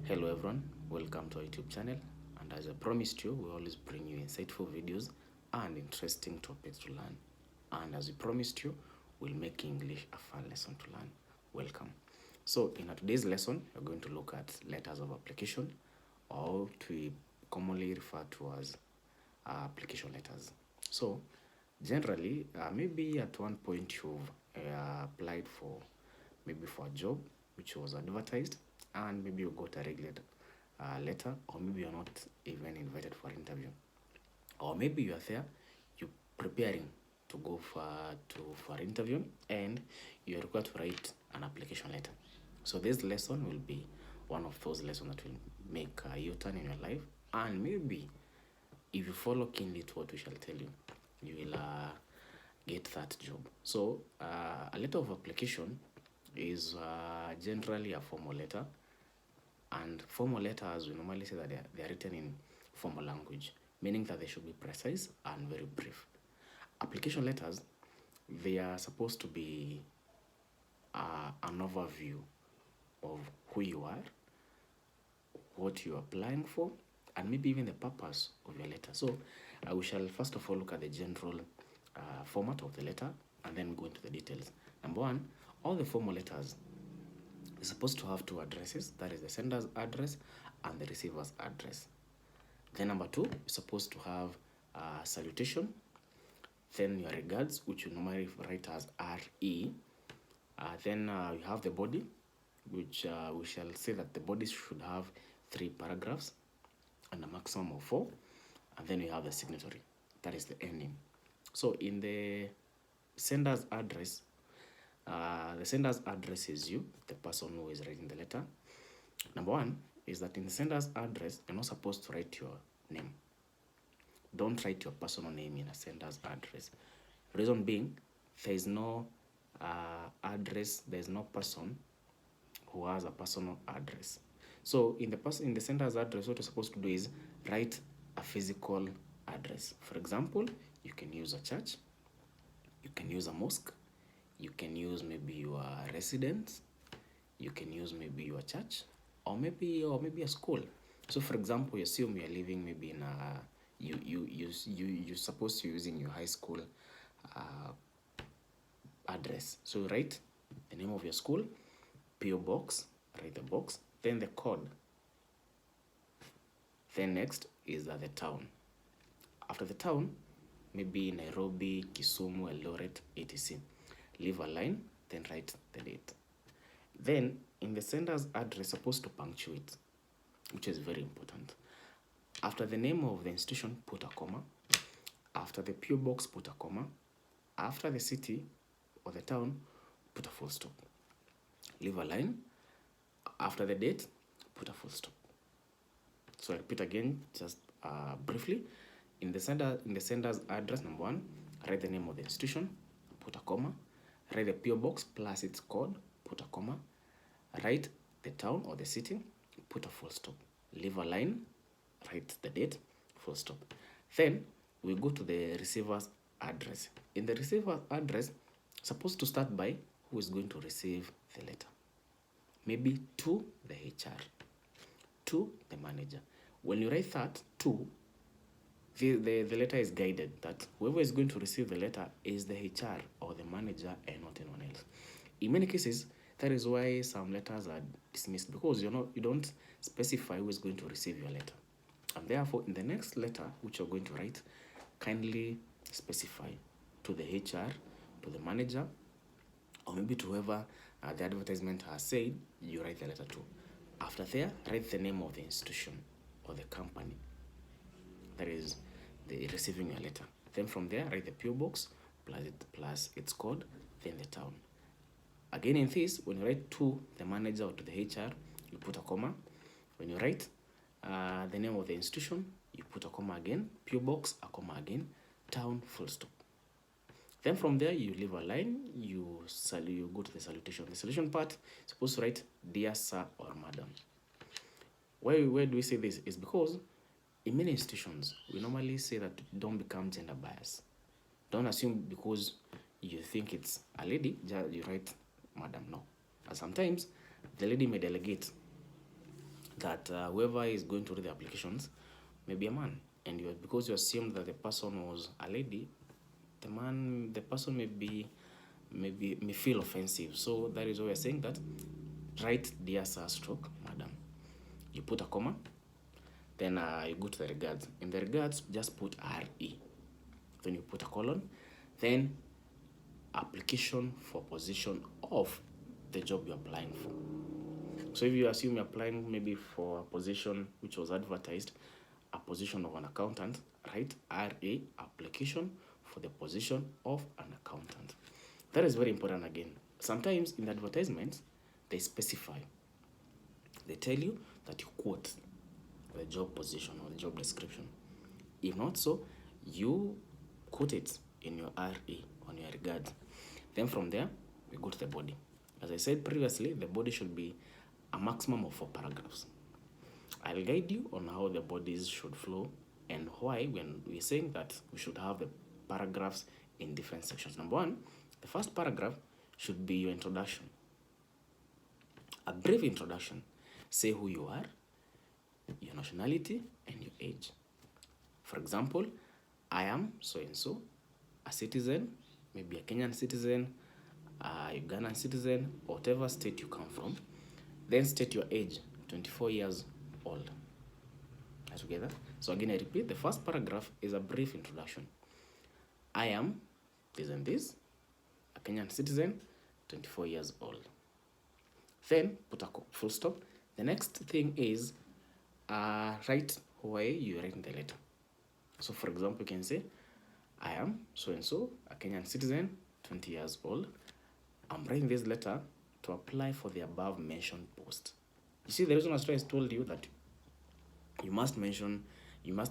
Hello everyone, welcome to our YouTube channel, and as I promised you, we always bring you insightful videos and interesting topics to learn. And as we promised you, we'll make English a fun lesson to learn. Welcome. So in today's lesson, we're going to look at letters of application, or what we commonly refer to as application letters. So generally, maybe at one point you've applied for maybe for a job which was advertised, and maybe you got a regular letter, or maybe you're not even invited for interview, or maybe you are there, you're preparing to go for interview, and you're required to write an application letter. So this lesson will be one of those lessons that will make a U-turn in your life, and maybe if you follow keenly to what we shall tell you, you will get that job. So a letter of application is generally a formal letter, and formal letters we normally say that they are written in formal language, meaning that they should be precise and very brief. Application letters, they are supposed to be an overview of who you are, what you are applying for, and maybe even the purpose of your letter. So we shall first of all look at the general format of the letter, and then go into the details. Number one, all the formal letters are supposed to have two addresses, that is the sender's address and the receiver's address. Then number two, you're supposed to have salutation, then your regards, which you normally write as RE. Then you have the body, which we shall say that the body should have 3 paragraphs and a maximum of 4. And then you have the signatory, that is the ending. So in the sender's address, is you, the person who is writing the letter. Number one is that in the sender's address, you're not supposed to write your name. Don't write your personal name in a sender's address. Reason being, there is no address, there is no person who has a personal address. So in the sender's address, what you're supposed to do is write a physical address. For example, you can use a church, you can use a mosque, you can use maybe your residence, you can use maybe your church, or maybe a school. So for example, you assume you're living maybe in a you're supposed to using your high school address. So write the name of your school, PO box, write the box, then the code. Then next is the town. After the town, maybe Nairobi, Kisumu, Eldoret, etc. Leave a line, then write the date. Then in the sender's address, supposed to punctuate, which is very important. After the name of the institution, put a comma. After the PO box, put a comma. After the city or the town, put a full stop. Leave a line. After the date, put a full stop. So I repeat again, just briefly. In the sender's address, number one, write the name of the institution, put a comma. Write the PO box plus its code, put a comma. Write the town or the city, put a full stop. Leave a line, write the date, full stop. Then we go to the receiver's address. In the receiver's address, supposed to start by who is going to receive the letter. Maybe to the HR, to the manager. When you write that to, the letter is guided that whoever is going to receive the letter is the HR or the manager and not anyone else. In many cases, that is why some letters are dismissed, because you don't specify who is going to receive your letter. And therefore, in the next letter which you're going to write, kindly specify to the HR, to the manager, or maybe to whoever the advertisement has said you write the letter to. After there, write the name of the institution or the company that is receiving your letter. Then from there, write the PO box plus its code, then the town. Again, in this, when you write to the manager or to the HR, you put a comma. When you write the name of the institution, you put a comma again, PO box, a comma again, town, full stop. Then from there, you leave a line, you go to the salutation. The salutation part, supposed to write, dear sir or madam. Why do we say this? Is because in many institutions, we normally say that don't become gender biased. Don't assume because you think it's a lady, you write madam. No. And sometimes the lady may delegate that whoever is going to read the applications may be a man, and because you assume that the person was a lady, the person may feel offensive. So that is why we're saying that write dear sir stroke madam. You put a comma, then you go to the regards. In the regards, just put RE. Then you put a colon, then application for position of the job you're applying for. So if you assume you're applying maybe for a position which was advertised, a position of an accountant, write RA, application for the position of an accountant. That is very important again. Sometimes in the advertisements, they specify. They tell you that you quote the job position or the job description. If not so, you quote it in your RA on your regards. Then from there, we go to the body. As I said previously, the body should be a maximum of 4 paragraphs. I'll guide you on how the bodies should flow and why when we're saying that we should have the paragraphs in different sections. Number 1, the first paragraph should be your introduction. A brief introduction. Say who you are, your nationality, and your age. For example, I am so-and-so, a citizen, maybe a Kenyan citizen, a Ugandan citizen, whatever state you come from. Then state your age, 24 years old. Are together? So again, I repeat, the first paragraph is a brief introduction. I am this and this, a Kenyan citizen, 24 years old. Then put a full stop. The next thing is write why you're writing the letter. So for example, you can say, I am so-and-so, a Kenyan citizen, 20 years old. I'm writing this letter to apply for the above mentioned post. You see, the reason why I told you that you must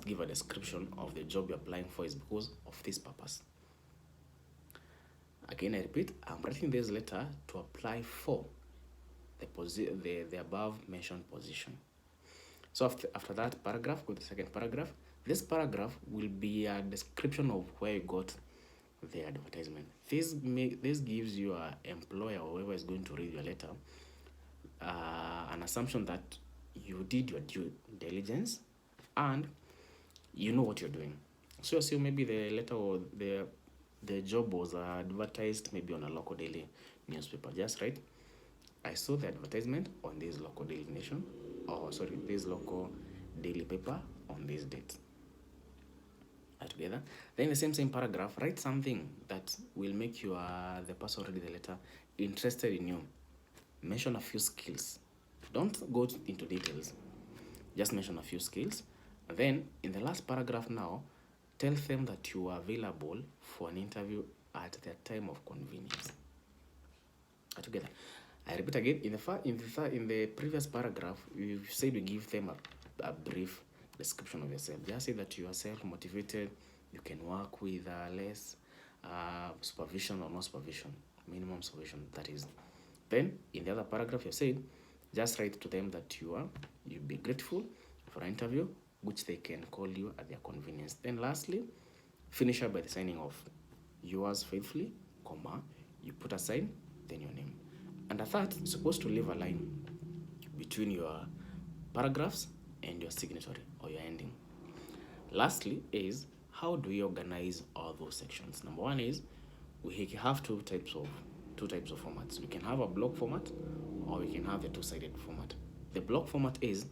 give a description of the job you're applying for is because of this purpose. Again, I repeat, I'm writing this letter to apply for the above mentioned position. So after that paragraph, go to the second paragraph. This paragraph will be a description of where you got the advertisement. This gives your employer or whoever is going to read your letter an assumption that you did your due diligence and you know what you're doing. So assume maybe the letter or the job was advertised maybe on a local daily newspaper. Just write, I saw the advertisement on this local daily nation, this local daily paper on this date. Are together? Then in the same paragraph, write something that will make you the person reading the letter interested in you. Mention a few skills. Don't go into details. Just mention a few skills. And then in the last paragraph now, tell them that you are available for an interview at their time of convenience. Are together? I repeat again, in the previous paragraph, we said we give them a brief description of yourself. Just say that you are self-motivated, you can work with less supervision or no supervision, minimum supervision, that is. Then, in the other paragraph, you said, just write to them that you'll be grateful for an interview, which they can call you at their convenience. Then lastly, finish up by the signing off. Yours faithfully, comma, you put a sign, then your name. And at that, you're supposed to leave a line between your paragraphs and your signatory or your ending. Lastly is, how do we organize all those sections? Number 1 is, we have two types of formats. We can have a block format or we can have the two-sided format. The block format is,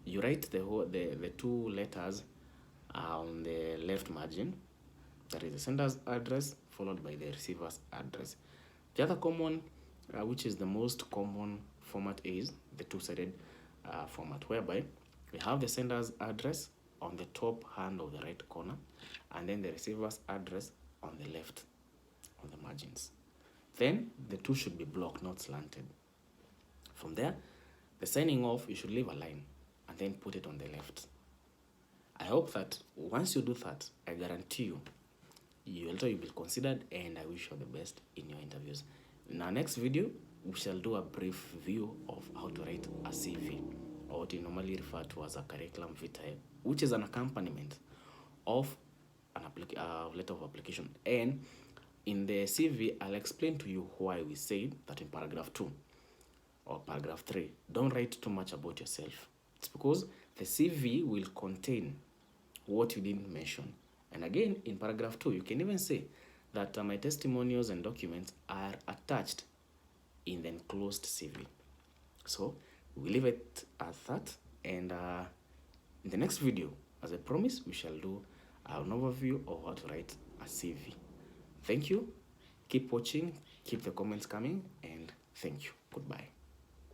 you write the two letters on the left margin, that is the sender's address followed by the receiver's address. The other common, which is the most common format, is the two-sided format, whereby we have the sender's address on the top hand of the right corner and then the receiver's address on the left on the margins. Then the two should be blocked, not slanted. From there, the signing off, you should leave a line and then put it on the left. I hope that once you do that, I guarantee you, you will be considered, and I wish you the best in your interviews. In our next video, we shall do a brief view of how to write a CV, or what you normally refer to as a curriculum vitae, which is an accompaniment of a letter of application. And in the CV, I'll explain to you why we say that in paragraph 2 or paragraph 3, don't write too much about yourself. It's because the CV will contain what you didn't mention. And again, in paragraph 2, you can even say that my testimonials and documents are attached in the enclosed CV. So we leave it at that, and in the next video, as I promised, we shall do an overview of how to write a CV. Thank you. Keep watching, keep the comments coming, and thank you. Goodbye.